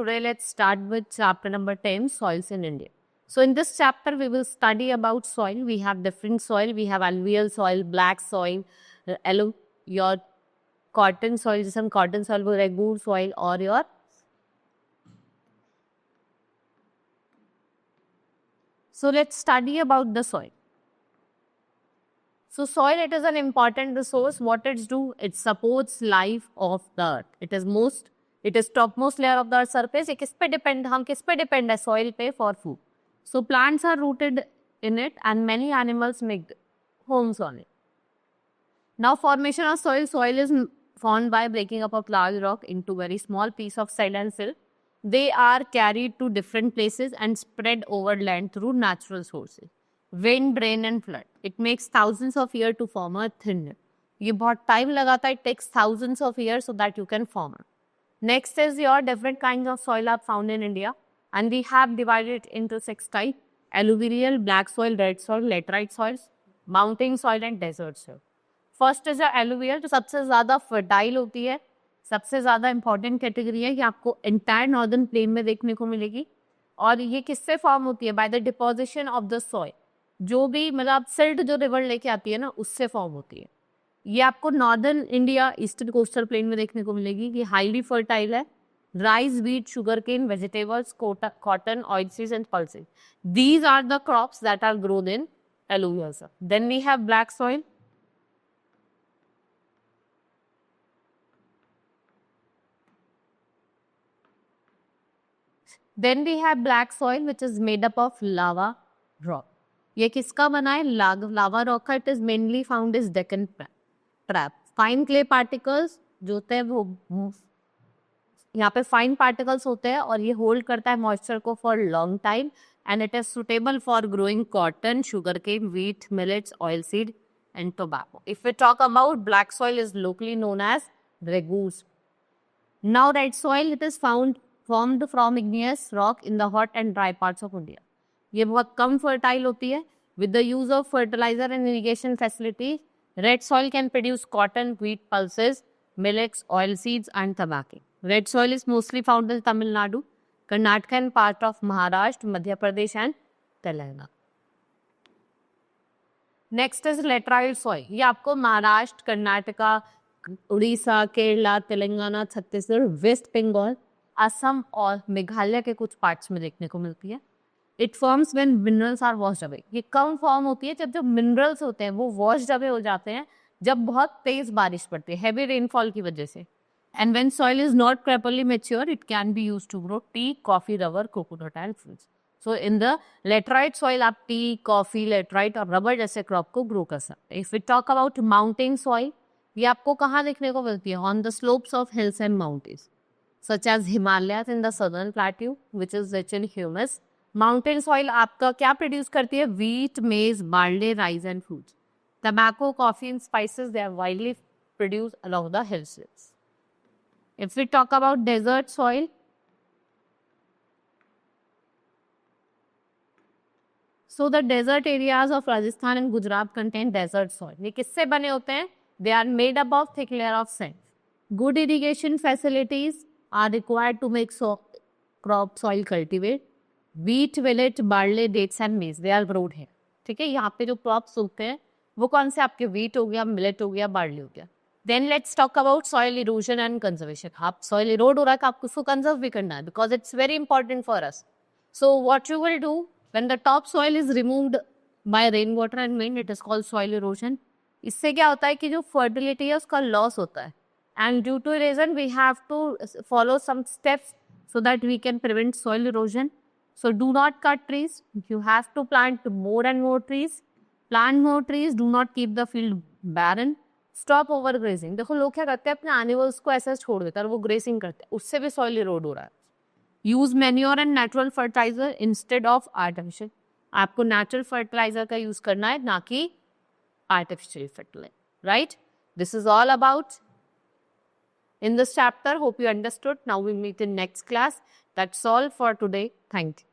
today let's start with chapter number 10, soils in India. So in this chapter, we will study about soil. We have different soil. We have alluvial soil, black soil, your cotton soil, some cotton soil, regular soil, or your So let's study about the soil. So soil, it is an important resource. What it do? It supports life of the earth. It is topmost layer of the earth's surface. हम किस पे depend है? Soil पे for food. So plants are rooted in it and many animals make homes on it. Now formation of soil is formed by breaking up of large rock into very small piece of sand and silt. They are carried to different places and spread over land through natural sources. Wind, rain and flood. It makes thousands of years to form a thin layer. ये बहुत time लगाता है. It takes thousands of years so that you can form it. Next is your different kinds of soil are found in India. And we have divided it into 6 types. Alluvial, black soil, red soil, laterite soils, mountain soil and desert soil. First is alluvial, जो सबसे ज़्यादा fertile होती है. सबसे ज़्यादा important category है. ये आपको एंटायर नॉर्दर्न प्लेन में देखने को मिलेगी. और ये किससे फॉर्म होती है? By the deposition of the soil. जो भी मतलब सिल्ट जो रिवर लेके आती है ना, उससे फॉर्म होती है. ये आपको northern India, eastern coastal plain में देखने को मिलेगी. ये हाईली फर्टाइल है. Rice, wheat, sugarcane, vegetables, cotton, oilseeds and pulses. These are the crops that are grown in alluvial soil. Then we have black soil. Then we have black soil which is made up of lava rock. ये किसका बना है? Lava rock का. It is mainly found is Deccan trap. Fine clay particles जो होते हैं वो यहाँ पे फाइन पार्टिकल्स होते हैं और ये होल्ड करता है मॉइस्चर को for long time and it is suitable for growing cotton, sugar cane, wheat, millets, oil seed and tobacco. If we talk about black soil is locally known as regur. Now red soil it is formed from igneous rock in the hot and dry parts of India. ये बहुत कम fertile होती है. With the use of fertilizer and irrigation facility, red soil can produce cotton, wheat, pulses, millets, oil seeds and tobacco. Red soil is mostly found in Tamil Nadu, Karnataka and part of Maharashtra, Madhya Pradesh and Telangana. Next is laterite soil. ये आपको Maharashtra, Karnataka, Orissa, Kerala, Telangana, Chhattisgarh, waste Bengal, Assam और मेघालय के कुछ parts में देखने को मिलती है. It forms when minerals are washed away. ये कम फॉर्म होती है जब जो मिनरल्स होते हैं वो वॉश्ड अवे हो जाते हैं जब बहुत तेज बारिश पड़ती है, हैवी रेनफॉल की वजह से. And when soil is not properly mature, it can be used to grow tea, coffee, rubber, coconut and fruits. So in the laterite soil, आप tea, coffee, laterite और rubber जैसे crop को grow कर सकते हैं. If we talk about mountain soil, ये आपको कहाँ देखने को मिलती है? On the slopes of hills and mountains, such as Himalayas in the southern plateau, which is rich in humus. Mountain soil आपका क्या produce करती है? Wheat, maize, barley, rice and fruits. Tobacco, coffee and spices, they are widely produced along the hillsides. If we talk about desert soil, so the desert areas of Rajasthan and Gujarat contain desert soil. ये किससे बने होते हैं? They are made up of thick layer of sand. Good irrigation facilities are required to make crop soil cultivate. Wheat, millet, barley, dates and maize, they are grown here. ठीक है, यहाँ पे जो crops उगते हैं वो कौन से? आपके wheat हो गया, millet हो गया, barley हो गया. Then let's talk about soil erosion and conservation. आप soil erode हो रहा है तो आपको उसको conserve भी करना है because it's very important for us. So what you will do when the top soil is removed by rainwater and wind, it is called soil erosion. इससे क्या होता है कि जो fertility है उसका loss होता है. And due to erosion we have to follow some steps so that we can prevent soil erosion. So do not cut trees. You have to plant more and more trees. Plant more trees. Do not keep the field barren. Stop over gracing. देखो लोग क्या करते हैं, अपने animals को ऐसे छोड़ देते हैं और वो ग्रेसिंग करते हैं, उससे भी सॉइल इरोड हो रहा है. Use manure and natural fertiliser instead of artificial. आपको नेचुरल फर्टिलाइजर का यूज करना है, ना कि artificial fertiliser. Right? This is all about in this chapter. Hope you understood. Now we meet in next class. That's all for today. Thank you.